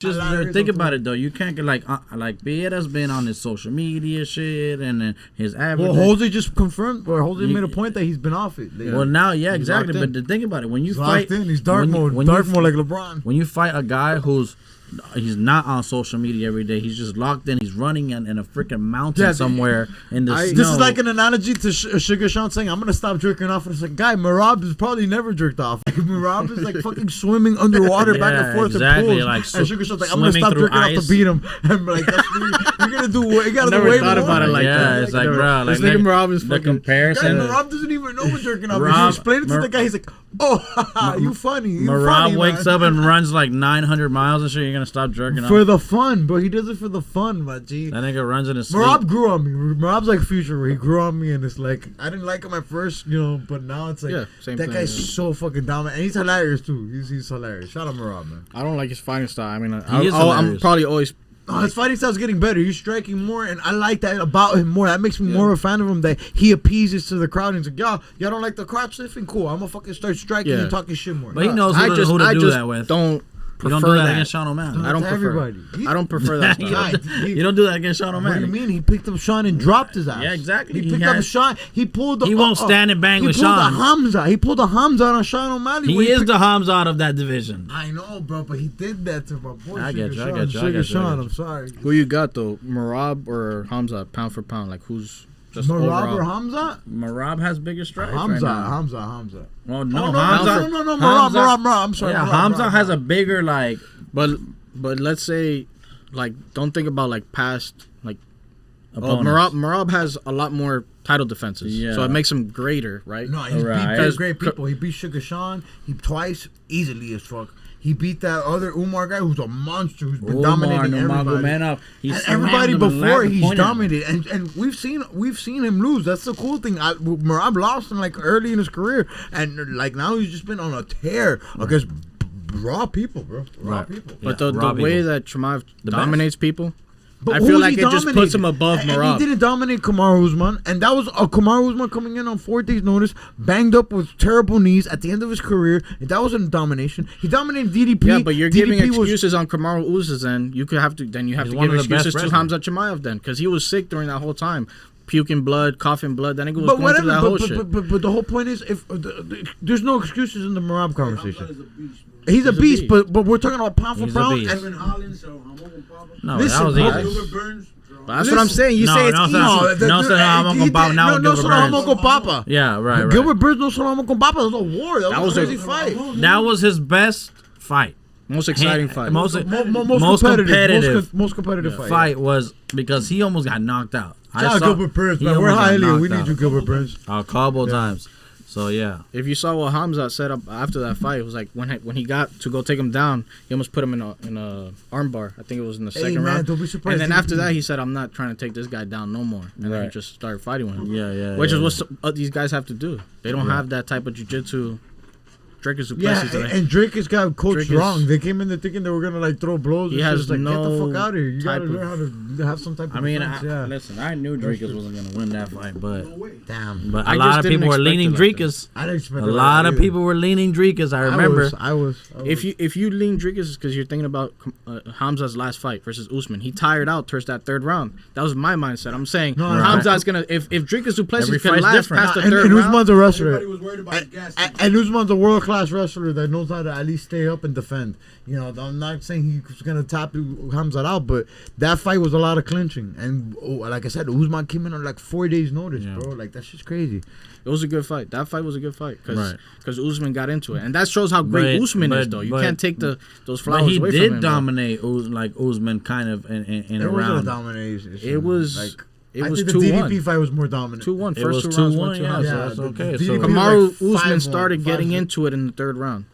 Just think about it though. You can't get like Vieira's been on his social media shit and then his advertising. Well, Jose just confirmed, or Jose made a point that he's been off it. Well, now, yeah, exactly. But think about it. When you fight, he's dark mode like LeBron. When you fight a guy he's not on social media every day. He's just locked in. He's running in a freaking mountain somewhere in the snow. This is like an analogy to Sugar Sean saying, "I'm gonna stop jerking off." And it's like, guy, Merab has probably never jerked off. Like, Merab is like fucking swimming underwater back and forth in pools. Like, and Sugar Sean's like, "I'm gonna stop jerking off to beat him." And like, you're gonna do. You gotta do way more. Never thought about it like that. Yeah, it's like, bro, like Merab is the comparison. Merab doesn't even know what jerking off is. You explain it to the guy. He's like, "Oh, you funny." Merab wakes up and runs like 900 miles and shit. You're gonna stop jerking off for the fun, bro. He does it for the fun, my G. That nigga runs in his sleep. Merab grew on me. Merab's like Future, where he grew on me, and it's like I didn't like him at first, but now it's like that guy's so fucking dominant, and he's hilarious too. He's hilarious. Shout out Merab, man. I don't like his fighting style. I mean, I'm probably always. His fighting style's getting better. He's striking more, and I like that about him more. That makes me more of a fan of him. That he appeases to the crowd and he's like, y'all don't like the crowd sniffing? Cool. I'm gonna fucking start striking and talking shit more. But he knows who to do that with. You don't do that against Sean O'Malley. I don't prefer. I don't prefer that. You don't do that against Sean O'Malley. What do you mean? He picked up Sean and dropped his ass. Yeah, exactly. He picked up Sean. He pulled. He won't stand and bang with Sean. He pulled a Hamza on Sean O'Malley. He is the Hamza of that division. I know, bro, but he did that to my boy. I get you. Sean, I'm sorry. Who you got though, Merab or Hamza? Pound for pound, like who's? Just Merab or Hamza? Merab has bigger strikes. Hamza. Well, no, Hamza. No. Merab. I'm sorry. Yeah, Hamza has a bigger like. But let's say, like, don't think about like past like. Merab has a lot more title defenses, so it makes him greater, right? No, he's beat great people. He beat Sugar Sean twice easily as fuck. He beat that other Umar guy who's a monster who's been dominating everybody. And everybody before he's dominated, and we've seen him lose. That's the cool thing. Merab lost in like early in his career, and like now he's just been on a tear against raw people, bro. Raw people. But the way that Chimaev dominates people. But I feel like it just puts him above Merab. He didn't dominate Kamaru Usman, and that was Kamaru Usman coming in on 4 days' notice, banged up with terrible knees at the end of his career. And that wasn't a domination. He dominated DDP. Yeah, but you're giving excuses on Kamaru Usman. You have to give excuses to Hamza Chimaev then, because he was sick during that whole time. Puking blood, coughing blood. That nigga was going through that whole shit. But the whole point is, if there's no excuses in the Merab conversation. He's a beast, but we're talking about pound for pound. No, that was easy. That's what I'm saying. You say it's easy. No, Salamo con Papa. Yeah, right. Gilbert Burns, no Salamo con Papa. That was a war. That was a crazy fight. That was his best fight. Most exciting fight. Most competitive fight was because he almost got knocked out. Gilbert Burns, man. We're highly. We need you, Gilbert Burns. A couple times. So yeah, if you saw what Hamza set up after that fight, it was like when he got to go take him down, he almost put him in a armbar. I think it was in the second round. Don't be surprised. And then after that, he said, "I'm not trying to take this guy down no more." And then he just started fighting with him. Yeah. Which is what these guys have to do. They don't have that type of jiu-jitsu. Drake is and Drake has got coached wrong. They came in there thinking they were gonna like throw blows. He has like, get the fuck out of here. You gotta learn how to have some type of. I mean, listen, I knew Drake wasn't gonna win that fight, but damn. A lot of people were leaning Drake. I didn't expect a lot of people were leaning Drake. I remember. I was. If you lean Drake, it's because you're thinking about Hamza's last fight versus Usman. He tired out towards that third round. That was my mindset. I'm saying Hamza's gonna if Drake is Duplessis can last past the third round. And Usman's a wrestler. And Usman's a world class wrestler that knows how to at least stay up and defend. I'm not saying he's gonna tap Hamza out, but that fight was a lot of clinching. And like I said, Usman came in on like 4 days' notice, bro. Like that's just crazy. It was a good fight. That fight was a good fight because Usman got into it, and that shows how great Usman is. Though you can't take those flowers away from him. He did dominate like Usman kind of in a round. Wasn't a domination. It was like. It I was think 2-1. the DDP fight was more dominant. 2-1. First 2 rounds, 1-2. Yeah, so that's okay. So Kamaru Usman started getting into it in the third round.